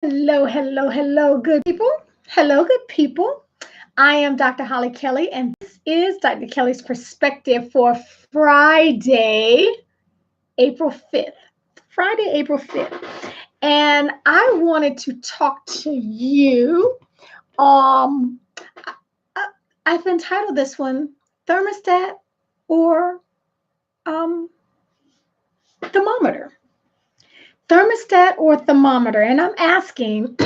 Hello, hello, hello, good people. Hello, good people. I am Dr. Hollie Kelly, and this is Dr. Kelly's perspective for Friday, April 5th. Friday, April 5th. And I wanted to talk to you. Um, I've entitled this one Thermostat or um, Thermometer. Thermostat or thermometer. And I'm asking,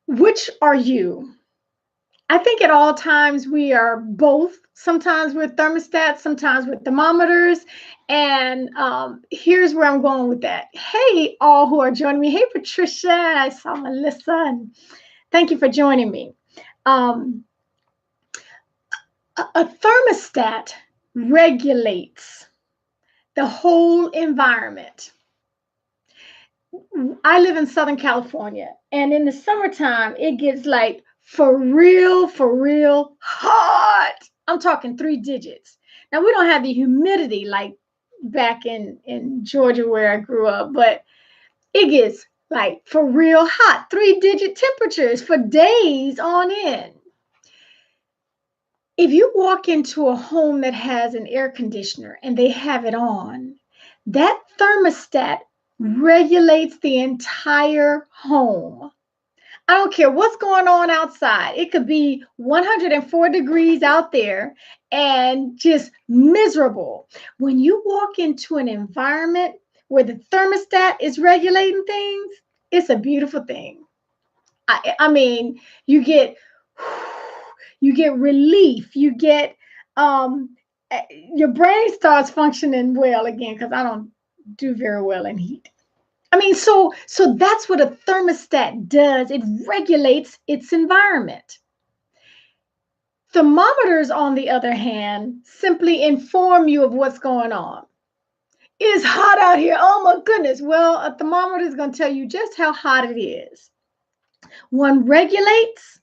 which are you? I think at all times we are both. Sometimes we're thermostats, sometimes we're thermometers. And here's where I'm going with that. Hey, all who are joining me. Hey, Patricia. I saw Melissa. And thank you for joining me. Um, a thermostat regulates the whole environment. I live in Southern California, and in the summertime, it gets like for real hot. I'm talking three digits. Now, we don't have the humidity like back in Georgia where I grew up, but it gets like for real hot, three-digit temperatures for days on end. If you walk into a home that has an air conditioner and they have it on, that thermostat regulates the entire home. I don't care what's going on outside. It could be 104 degrees out there and just miserable. When you walk into an environment where the thermostat is regulating things, it's a beautiful thing. I mean, you get you get relief. You get your brain starts functioning well again because I don't do very well in heat. I mean, so that's what a thermostat does. It regulates its environment. Thermometers, on the other hand, simply inform you of what's going on. It's hot out here. Oh my goodness. Well, a thermometer is going to tell you just how hot it is. One regulates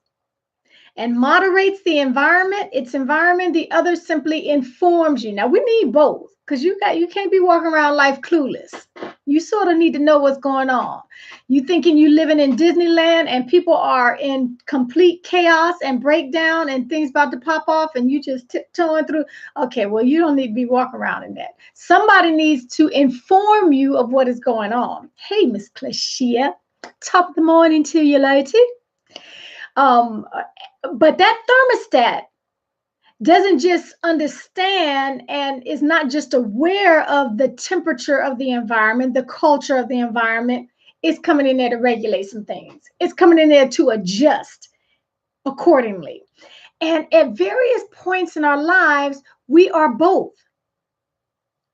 and moderates the environment, its environment. The other simply informs you. Now we need both because you can't be walking around life clueless. You sort of need to know what's going on. You thinking you living in Disneyland and people are in complete chaos and breakdown and things about to pop off and you just tiptoeing through. Okay, well, you don't need to be walking around in that. Somebody needs to inform you of what is going on. Hey, Miss Clashia, top of the morning to you, lady. Um, but that thermostat doesn't just understand and is not just aware of the temperature of the environment, the culture of the environment. It's coming in there to regulate some things. It's coming in there to adjust accordingly. And at various points in our lives, we are both.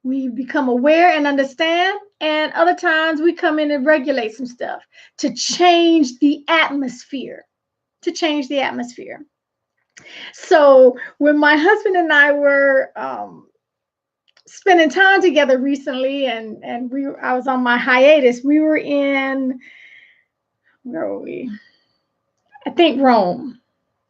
We become aware and understand, and other times we come in and regulate some stuff to change the atmosphere. To change the atmosphere. So when my husband and I were spending time together recently, and I was on my hiatus. We were in where were we? I think Rome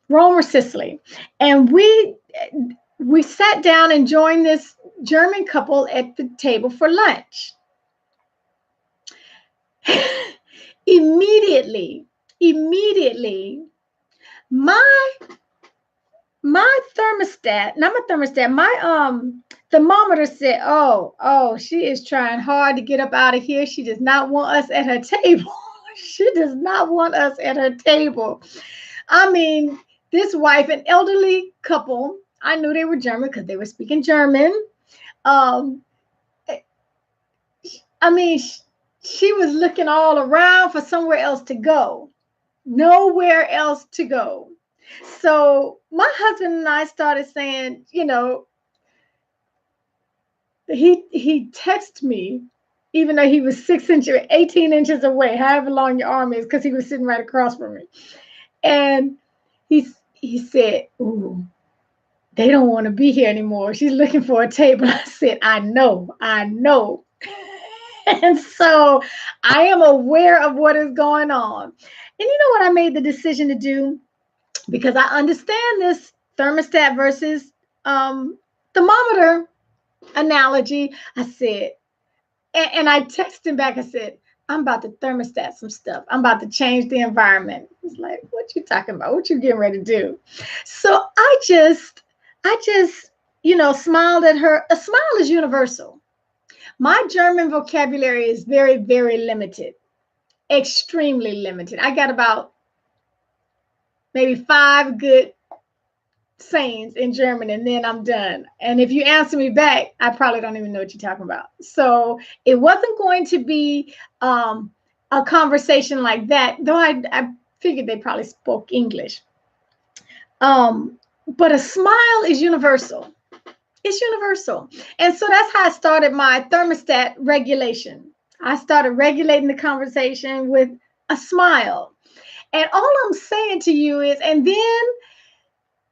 or Sicily, and we sat down and joined this German couple at the table for lunch. immediately, immediately, my my thermostat, not my thermostat, my thermometer said, oh, she is trying hard to get up out of here. She does not want us at her table. She does not want us at her table. I mean, this wife, an elderly couple, I knew they were German because they were speaking German. Um, I mean, she was looking all around for somewhere else to go. Nowhere else to go. So my husband and I started saying, he texted me, even though he was 6 inches, 18 inches away, however long your arm is, because he was sitting right across from me. And he said, "Ooh, they don't want to be here anymore. She's looking for a table." I said, I know. And so I am aware of what is going on. And you know what I made the decision to do? Because I understand this thermostat versus thermometer analogy. I said, and I texted him back, I said, I'm about to thermostat some stuff. I'm about to change the environment. It's like, what you talking about? What you getting ready to do? So I just, smiled at her. A smile is universal. My German vocabulary is very, very limited, extremely limited. I got about maybe 5 good sayings in German and then I'm done. And if you answer me back, I probably don't even know what you're talking about. So it wasn't going to be a conversation like that, though I figured they probably spoke English. But a smile is universal. It's universal. And so that's how I started my thermostat regulation. I started regulating the conversation with a smile. And all I'm saying to you is, and then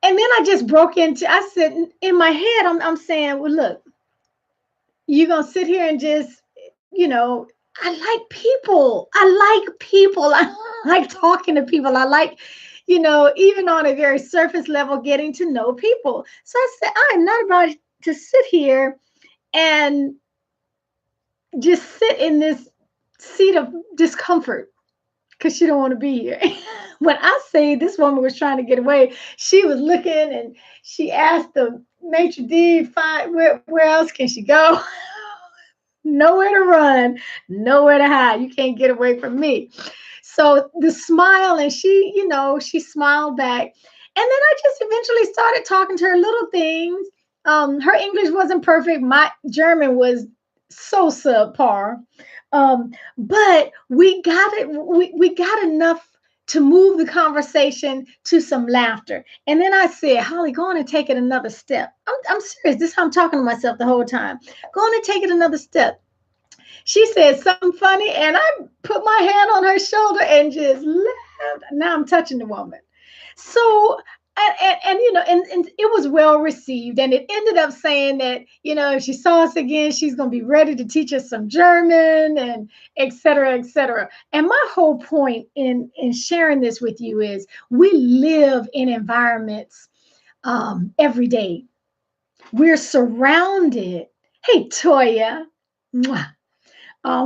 I just broke into, I said, in my head, I'm saying, well, look, you're going to sit here and just, I like people. I like people. I like talking to people. I like, even on a very surface level, getting to know people. So I said, I'm not about to sit here and just sit in this seat of discomfort because she don't want to be here. When I say this woman was trying to get away, she was looking and she asked the maitre d' where else can she go? Nowhere to run, nowhere to hide. You can't get away from me. So the smile, and she smiled back. And then I just eventually started talking to her little things. Her English wasn't perfect. My German was so subpar. But we got it, we got enough to move the conversation to some laughter. And then I said, Holly, go on and take it another step. I'm serious. This is how I'm talking to myself the whole time. Go on and take it another step. She said something funny, and I put my hand on her shoulder and just laughed. Now I'm touching the woman. So, and it was well received. And it ended up saying that, if she saw us again, she's going to be ready to teach us some German and et cetera, et cetera. And my whole point in sharing this with you is we live in environments every day. We're surrounded. Hey, Toya. Mwah.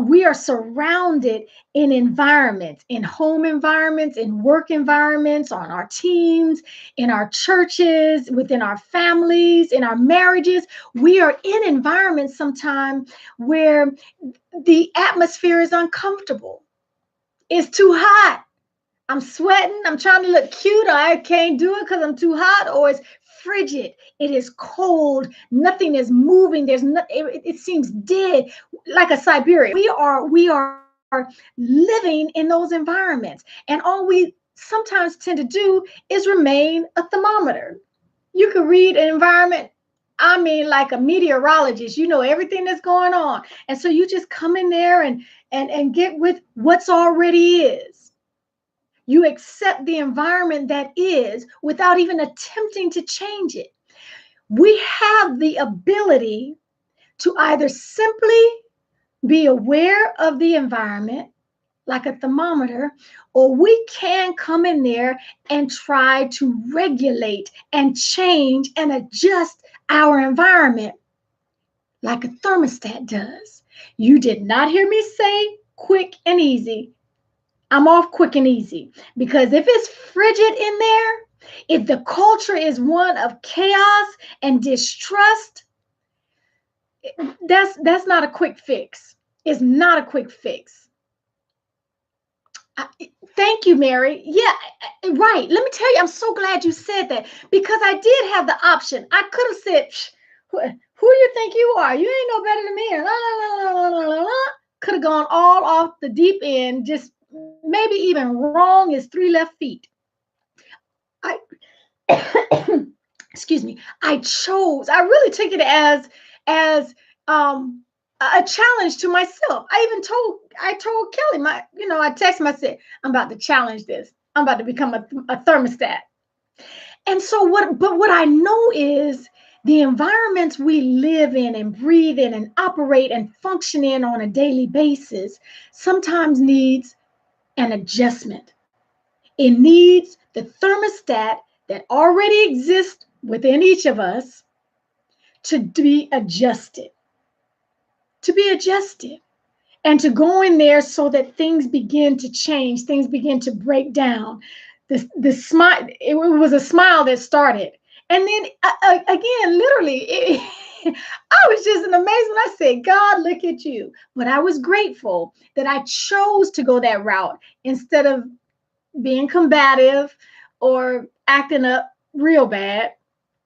We are surrounded in environments, in home environments, in work environments, on our teams, in our churches, within our families, in our marriages. We are in environments sometimes where the atmosphere is uncomfortable. It's too hot. I'm sweating. I'm trying to look cute. I can't do it because I'm too hot, or it's frigid. It is cold. Nothing is moving. There's no, it seems dead, like a Siberia. We are living in those environments. And all we sometimes tend to do is remain a thermometer. You could read an environment, I mean, like a meteorologist, you know everything that's going on. And so you just come in there and get with what's already is. You accept the environment that is without even attempting to change it. We have the ability to either simply be aware of the environment, like a thermometer, or we can come in there and try to regulate and change and adjust our environment like a thermostat does. You did not hear me say quick and easy. I'm off quick and easy, because if it's frigid in there, if the culture is one of chaos and distrust, that's not a quick fix. It's not a quick fix. Thank you, Mary. Yeah, right. Let me tell you, I'm so glad you said that, because I did have the option. I could have said, who you think you are? You ain't no better than me. La, la, la, la, la, la. Could have gone all off the deep end, just maybe even wrong as 3 left feet. I excuse me. I really took it as a challenge to myself. I told Kelly, I texted him, I said, I'm about to challenge this. I'm about to become a thermostat. And so what I know is the environments we live in and breathe in and operate and function in on a daily basis sometimes needs an adjustment. It needs the thermostat that already exists within each of us to be adjusted. To be adjusted. and to go in there so that things begin to change, things begin to break down. The smile, it was a smile that started. And then again, literally, I was just in amazement. I said, God, look at you. But I was grateful that I chose to go that route instead of being combative or acting up real bad,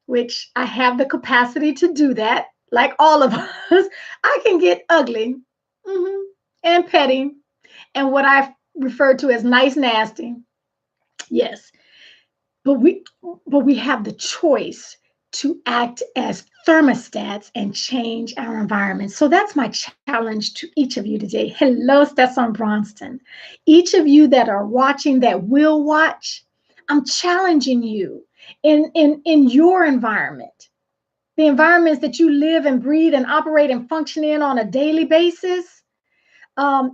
which I have the capacity to do that. Like all of us, I can get ugly, and petty, and what I refer to as nice nasty. Yes, but we have the choice to act as thermostats and change our environment. So that's my challenge to each of you today. Hello, Stetson Bronston. Each of you that are watching, that will watch, I'm challenging you in your environment, the environments that you live and breathe and operate and function in on a daily basis.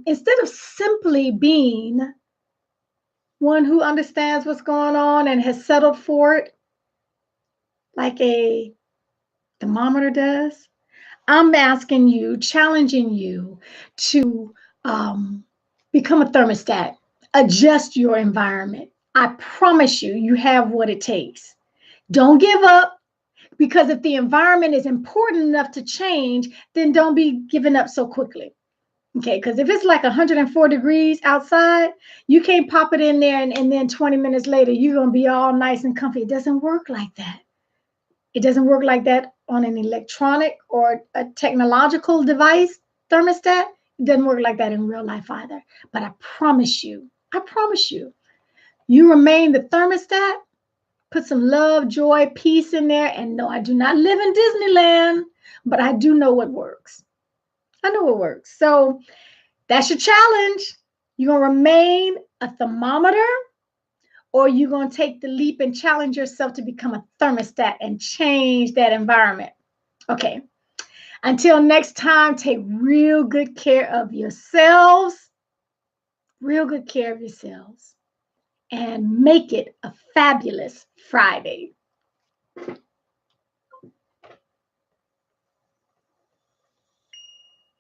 Instead of simply being one who understands what's going on and has settled for it like a thermometer does, I'm asking you, challenging you to become a thermostat, adjust your environment. I promise you, you have what it takes. Don't give up, because if the environment is important enough to change, then don't be giving up so quickly. Okay, because if it's like 104 degrees outside, you can't pop it in there and then 20 minutes later, you're going to be all nice and comfy. It doesn't work like that. It doesn't work like that on an electronic or a technological device thermostat. It doesn't work like that in real life either. But I promise you, you remain the thermostat, put some love, joy, peace in there. And no, I do not live in Disneyland, but I do know what works. I know what works. So that's your challenge. You're going to remain a thermometer, or you're going to take the leap and challenge yourself to become a thermostat and change that environment. Okay. Until next time, take real good care of yourselves, and make it a fabulous Friday.